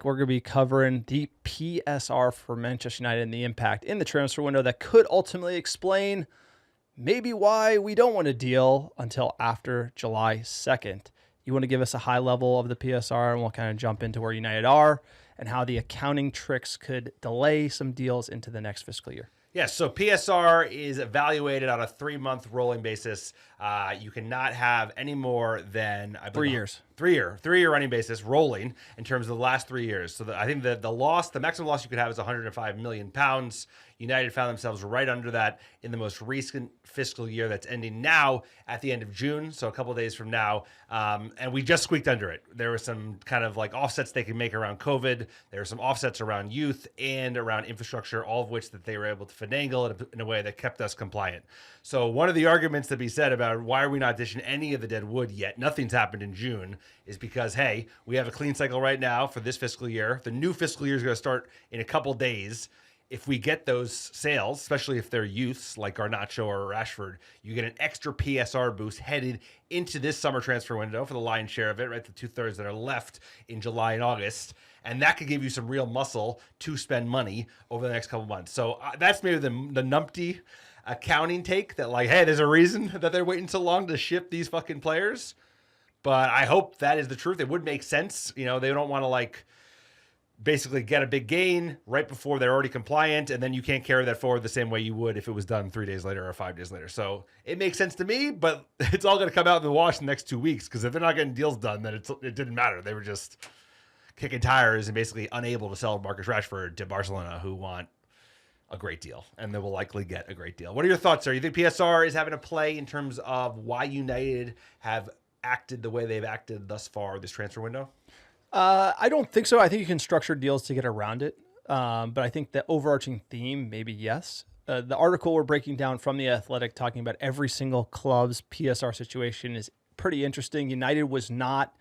we're going to be covering the PSR for Manchester United and the impact in the transfer window that could ultimately explain maybe why we don't want to deal until after July 2nd. You want to give us a high level of the PSR, and we'll kind of jump into where United are and how the accounting tricks could delay some deals into the next fiscal year. Yes, so PSR is evaluated on a 3-month rolling basis. You cannot have any more than 3 years. 3-year running basis rolling in terms of the last 3 years. So I think that the maximum loss you could have is 105 million pounds. United found themselves right under that in the most recent fiscal year that's ending now at the end of June, so a couple of days from now. And we just squeaked under it. There were some kind of like offsets they could make around COVID. There were some offsets around youth and around infrastructure, all of which that they were able to finagle in a way that kept us compliant. So one of the arguments to be said about why are we not dishing any of the dead wood yet, nothing's happened in June, is because, hey, we have a clean cycle right now for this fiscal year. The new fiscal year is going to start in a couple days. If we get those sales, especially if they're youths like Garnacho or Rashford, you get an extra PSR boost headed into this summer transfer window for the lion's share of it, right? The 2/3 that are left in July and August. And that could give you some real muscle to spend money over the next couple months. So that's maybe the numpty accounting take that, like, hey, there's a reason that they're waiting so long to ship these fucking players. But I hope that is the truth. It would make sense. You know, they don't want to, like, basically get a big gain right before they're already compliant, and then you can't carry that forward the same way you would if it was done 3 days later or 5 days later. So it makes sense to me, but it's all going to come out in the wash in the next 2 weeks, because if they're not getting deals done, then it didn't matter. They were just kicking tires and basically unable to sell Marcus Rashford to Barcelona, who want a great deal, and they will likely get a great deal. What are your thoughts, sir? You think PSR is having a play in terms of why United have acted the way they've acted thus far this transfer window? I don't think so. I think you can structure deals to get around it. But I think the overarching theme, maybe yes. The article we're breaking down from The Athletic talking about every single club's PSR situation is pretty interesting. United was not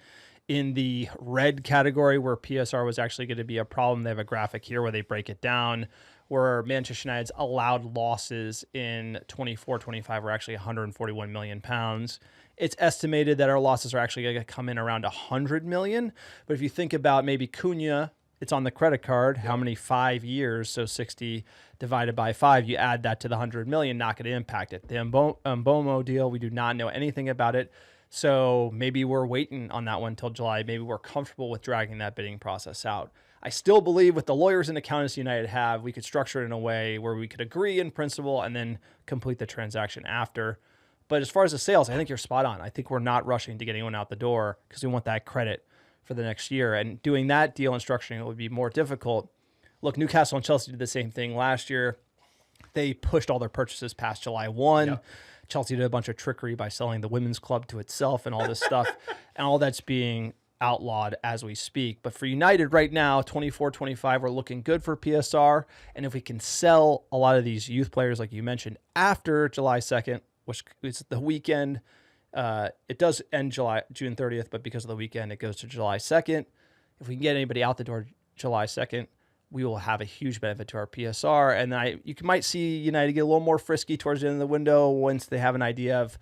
in the red category where PSR was actually going to be a problem. They have a graphic here where they break it down, where Manchester United's allowed losses in 24-25 were actually 141 million pounds. It's estimated that our losses are actually going to come in around 100 million. But if you think about maybe Cunha, it's on the credit card. How many 5 years? So 60 divided by 5, you add that to the 100 million, not going to impact it. The Mbeumo deal, we do not know anything about it. So maybe we're waiting on that one until July. Maybe we're comfortable with dragging that bidding process out. I still believe with the lawyers and accountants United have, we could structure it in a way where we could agree in principle and then complete the transaction after. But as far as the sales, I think you're spot on. I think we're not rushing to get anyone out the door because we want that credit for the next year. And doing that deal and structuring it would be more difficult. Look, Newcastle and Chelsea did the same thing last year. They pushed all their purchases past July 1. Yep. Chelsea did a bunch of trickery by selling the women's club to itself and all this stuff. And all that's being outlawed as we speak. But for United right now, 24-25, we're looking good for PSR. And if we can sell a lot of these youth players, like you mentioned, after July 2nd, which is the weekend. It does end June 30th, but because of the weekend, it goes to July 2nd. If we can get anybody out the door July 2nd, we will have a huge benefit to our PSR. And you might see United get a little more frisky towards the end of the window once they have an idea of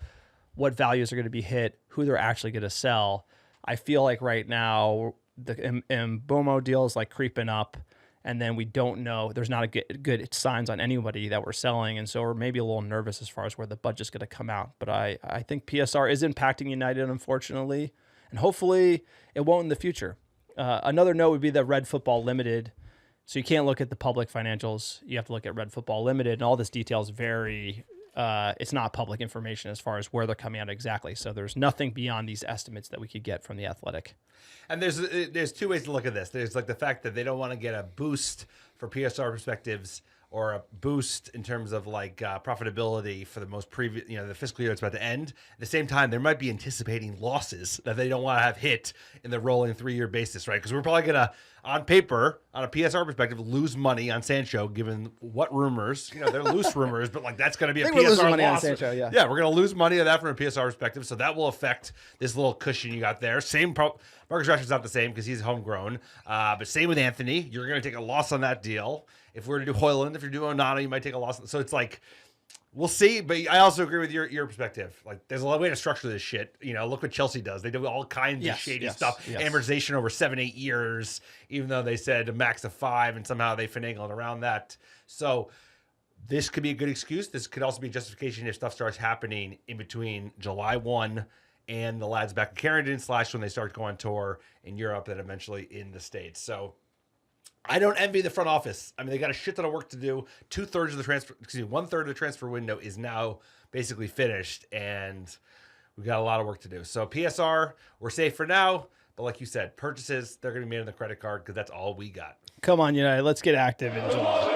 what values are going to be hit, who they're actually going to sell. I feel like right now, the Mbeumo deal is like creeping up. And then we don't know. There's not a good signs on anybody that we're selling. And so we're maybe a little nervous as far as where the budget's going to come out. But I think PSR is impacting United, unfortunately. And hopefully it won't in the future. Another note would be that Red Football Limited. So you can't look at the public financials. You have to look at Red Football Limited. And all this detail is it's not public information as far as where they're coming out exactly. So there's nothing beyond these estimates that we could get from The Athletic. And there's two ways to look at this. There's like the fact that they don't want to get a boost for PSR perspectives or a boost in terms of like profitability for the most previous, the fiscal year that's about to end. At the same time, they might be anticipating losses that they don't want to have hit in the rolling 3-year basis, right? Because we're probably going to, on paper, on a PSR perspective, lose money on Sancho, given what rumors, they're loose rumors, but like that's going to be a PSR money loss. On Sancho, yeah, we're going to lose money on that from a PSR perspective, so that will affect this little cushion you got there. Marcus Rashford's not the same because he's homegrown, but same with Antony. You're going to take a loss on that deal. If we're to do Hoyland, if you're doing Onana, you might take a loss. So it's like We'll see, but I also agree with your perspective. Like, there's a lot of way to structure this shit. Look what Chelsea does. They do all kinds of shady stuff. Yes. Amortization over 7-8 years, even though they said a max of 5, and somehow they finagled around that. So this could be a good excuse. This could also be justification if stuff starts happening in between July 1 and the lads back at Carrington / when they start going tour in Europe and eventually in the States. So I don't envy the front office. I mean, they got a shit ton of work to do. 1/3 of the transfer window is now basically finished, and we got a lot of work to do. So PSR, we're safe for now. But like you said, purchases, they're going to be made on the credit card because that's all we got. Come on, United. Let's get active in July.